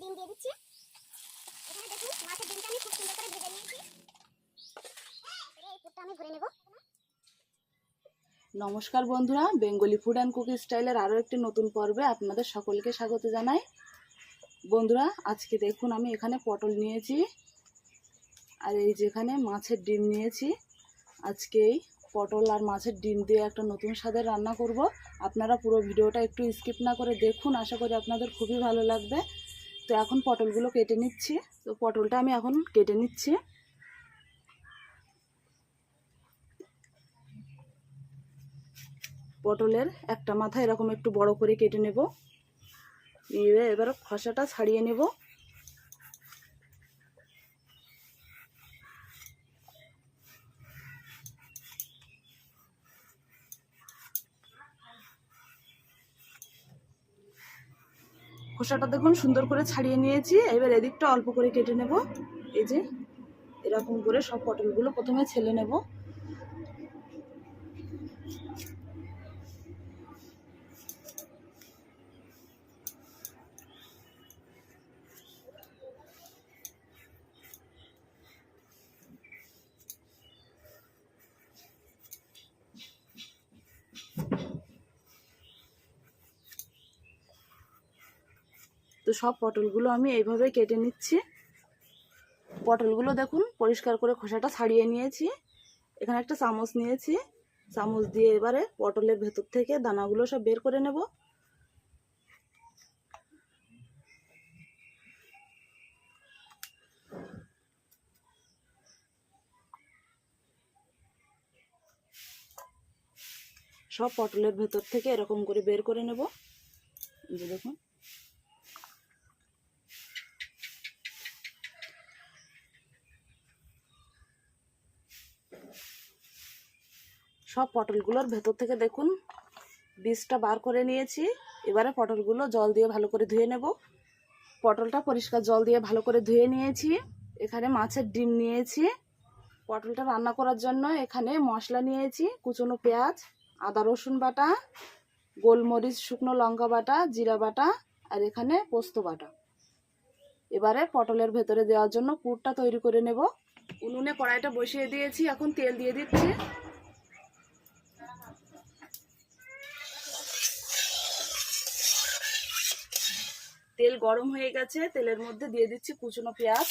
ডিম দিয়ে দিচ্ছি। এখানে দেখুন মাছের ডিমটা আমি খুব সুন্দর করে ভেজে নিয়েছি। এই পুরটা আমি ভরে নেব। নমস্কার বন্ধুরা, বেঙ্গলি ফুড অ্যান্ড কুকি স্টাইলের আরও একটি নতুন পর্বে আপনাদের সকলকে স্বাগত জানাই। বন্ধুরা, আজকে দেখুন আমি এখানে পটল নিয়েছি আর এই যেখানে মাছের ডিম নিয়েছি। আজকে এই পটল আর মাছের ডিম দিয়ে একটা নতুন স্বাদের রান্না করব। আপনারা পুরো ভিডিওটা একটু স্কিপ না করে দেখুন, আশা করি আপনাদের খুবই ভালো লাগবে। তো এখন পটলগুলো কেটে নিচ্ছি। তো পটলটা আমি এখন কেটে নিচ্ছি। পটলের একটা মাথা এরকম একটু বড় করে কেটে নেব, নিয়ে এবার খোসাটা ছাড়িয়ে নেব। খোসাটা দেখুন সুন্দর করে ছাড়িয়ে নিয়েছি। এবার এদিকটা অল্প করে কেটে নেব। এই যে এরকম করে সব পটলগুলো প্রথমে ছেলে নেব। তো সব পটলগুলো আমি এইভাবে কেটে নিচ্ছি। পটলগুলো দেখুন পরিষ্কার করে খোসাটা ছাড়িয়ে নিয়েছি। এখানে একটা চামচ নিয়েছি, চামচ দিয়ে এবারে পটলের ভেতর থেকে দানাগুলো সব বের করে নেব। সব পটলের ভেতর থেকে এরকম করে বের করে নেব। এই যে দেখুন, সব পটলগুলোর ভেতর থেকে দেখুন বীজটা বার করে নিয়েছি। এবারে পটলগুলো জল দিয়ে ভালো করে ধুয়ে নেব। পটলটা পরিষ্কার জল দিয়ে ভালো করে ধুয়ে নিয়েছি। এখানে মাছের ডিম নিয়েছি। পটলটা রান্না করার জন্য এখানে মশলা নিয়েছি, কুচনো পেঁয়াজ, আদা রসুন বাটা, গোলমরিচ, শুকনো লঙ্কা বাটা, জিরা বাটা আর এখানে পোস্ত বাটা। এবারে পটলের ভেতরে দেওয়ার জন্য পুরটা তৈরি করে নেব। উনুনে কড়াইটা বসিয়ে দিয়েছি, এখন তেল দিয়ে দিচ্ছি। তেল গরম হয়ে গেছে, তেলের মধ্যে দিয়ে দিচ্ছি কুচনো পেঁয়াজ,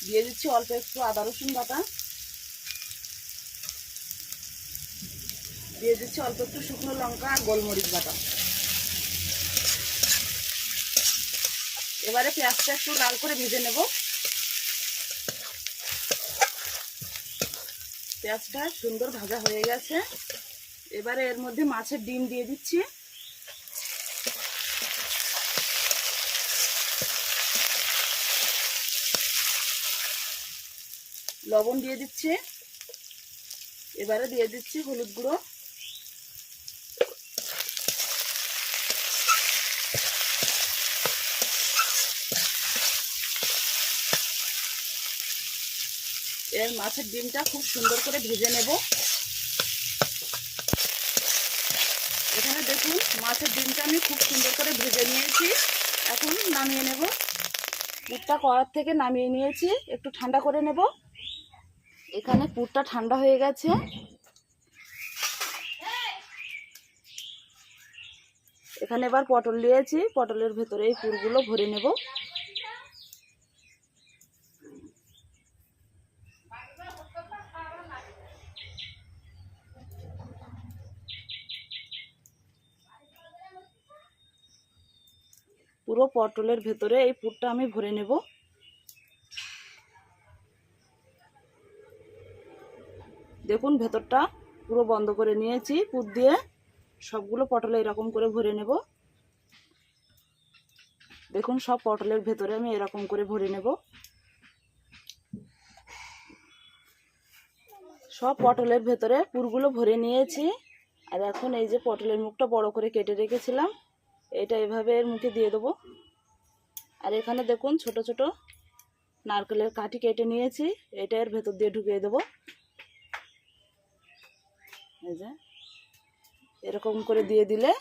দিয়ে দিচ্ছি অল্প একটু আদা রসুন বাটা, দিয়ে দিচ্ছি অল্প একটু শুকনো লঙ্কা আর গোলমরিচ বাটা। এবারে পেঁয়াজটা একটু লাল করে ভেজে নেব। পেঁয়াজটা সুন্দর ভাজা হয়ে গেছে। এবারে এর মধ্যে মাছের ডিম দিয়ে দিচ্ছি। লবণ দিয়ে দিচ্ছি। এবারে দিয়ে দিচ্ছি হলুদ গুঁড়ো, এর মাছের ডিমটা খুব সুন্দর করে ভেজে নেব। এখানে দেখুন মাছের ডিমটা আমি খুব সুন্দর করে ভেজে নিয়েছি। এখন নামিয়ে নেব। পুরটা কড়ার থেকে নামিয়ে নিয়েছি, একটু ঠান্ডা করে নেব। এখানে পুরটা ঠান্ডা হয়ে গেছে। এখানে এবার পটল নিয়েছি, পটলের ভেতরে এই পুরগুলো ভরে নেব। পুরো পটলের ভেতরে এই পুরটা আমি ভরে নেব। দেখুন ভেতরটা পুরো বন্ধ করে নিয়েছি পুর দিয়ে। সবগুলো পটলে এরকম করে ভরে নেব। দেখুন সব পটলের ভেতরে আমি এরকম করে ভরে নেব। সব পটলের ভেতরে পুরগুলো ভরে নিয়েছি। আর এখন এই যে পটলের মুখটা বড় করে কেটে রেখেছিলাম, এটা এভাবে এর মুখে দিয়ে দেবো। আর এখানে দেখুন ছোট ছোট নারকেলের কাঠি কেটে নিয়েছি, এটা এর ভেতর দিয়ে ঢুকিয়ে দেবো। এই যে এরকম করে দিয়ে দিলে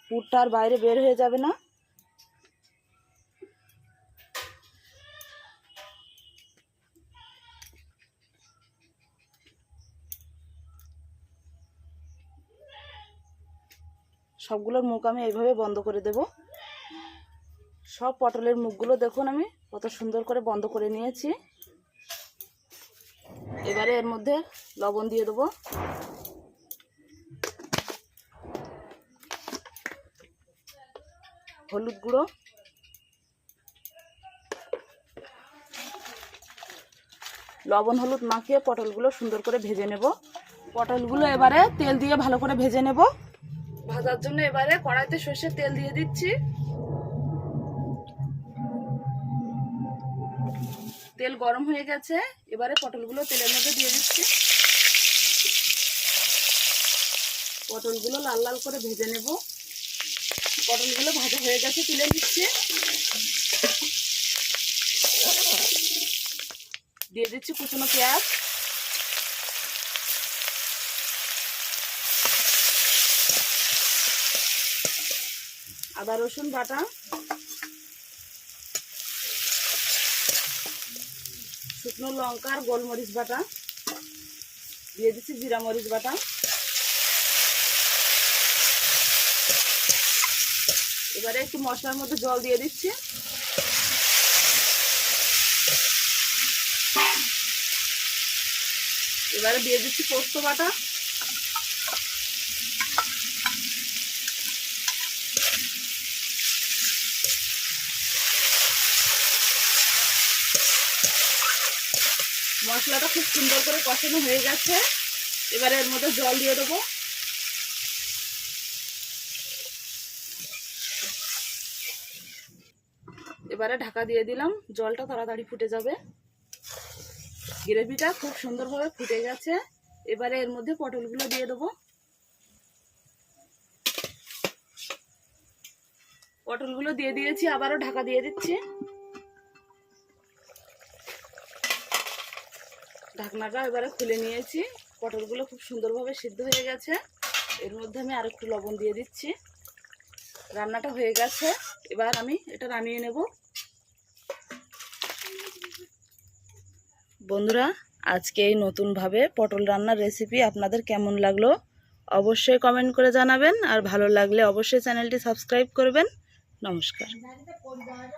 পুরটা আর বাইরে বের হয়ে যাবে না। সবগুলোর মুখ আমি এইভাবে বন্ধ করে দেব। সব পটলের মুখগুলো দেখুন আমি কত সুন্দর করে বন্ধ করে নিয়েছি। এবারে এর মধ্যে লবণ দিয়ে দেবো, হলুদ গুঁড়ো, লবণ হলুদ মাখিয়ে পটলগুলো সুন্দর করে ভেজে নেব। পটলগুলো এবারে তেল দিয়ে ভালো করে ভেজে নেব। ভাজার জন্য এবারে কড়াইতে সর্ষের তেল দিয়ে দিচ্ছি। তেল গরম হয়ে গেছে, এবারে পটলগুলো তেলের মধ্যে দিয়ে দিচ্ছি। পটলগুলো লাল লাল করে ভেজে নেব। পটলগুলো ভাজা হয়ে গেছে, তুলে নিচ্ছি। দিয়ে দিচ্ছি কুচনো পেঁয়াজ, আদা রসুন বাটা, শুকনো লঙ্কা আর গোলমরিচ বাটা, দিয়ে দিচ্ছি জিরা মরিচ বাটা। এবারে একটু মশলার মধ্যে জল দিয়ে দিচ্ছি। এবারে দিয়ে দিচ্ছি পোস্ত বাটা, মশলাটা খুব সুন্দর করে কষানো হয়ে গেছে। এবারে এর মধ্যে জল দিয়ে দেবো। এবারে ঢাকা দিয়ে দিলাম, জলটা তাড়াতাড়ি ফুটে যাবে। গ্রেভিটা খুব সুন্দরভাবে ফুটে গেছে। এবারে এর মধ্যে পটলগুলো দিয়ে দেবো। পটলগুলো দিয়ে দিয়েছি, আবারও ঢাকা দিয়ে দিচ্ছি। ঢাকনাটা এবারে খুলে নিয়েছি। পটলগুলো খুব সুন্দরভাবে সিদ্ধ হয়ে গেছে। এর মধ্যে আমি আরেকটু লবণ দিয়ে দিচ্ছি। রান্নাটা হয়ে গেছে, এবার আমি এটা নামিয়ে নেব। বন্ধুরা, আজকে এই নতুনভাবে পটল রান্নার রেসিপি আপনাদের কেমন লাগলো অবশ্যই কমেন্ট করে জানাবেন, আর ভালো লাগলে অবশ্যই চ্যানেলটি সাবস্ক্রাইব করবেন। নমস্কার।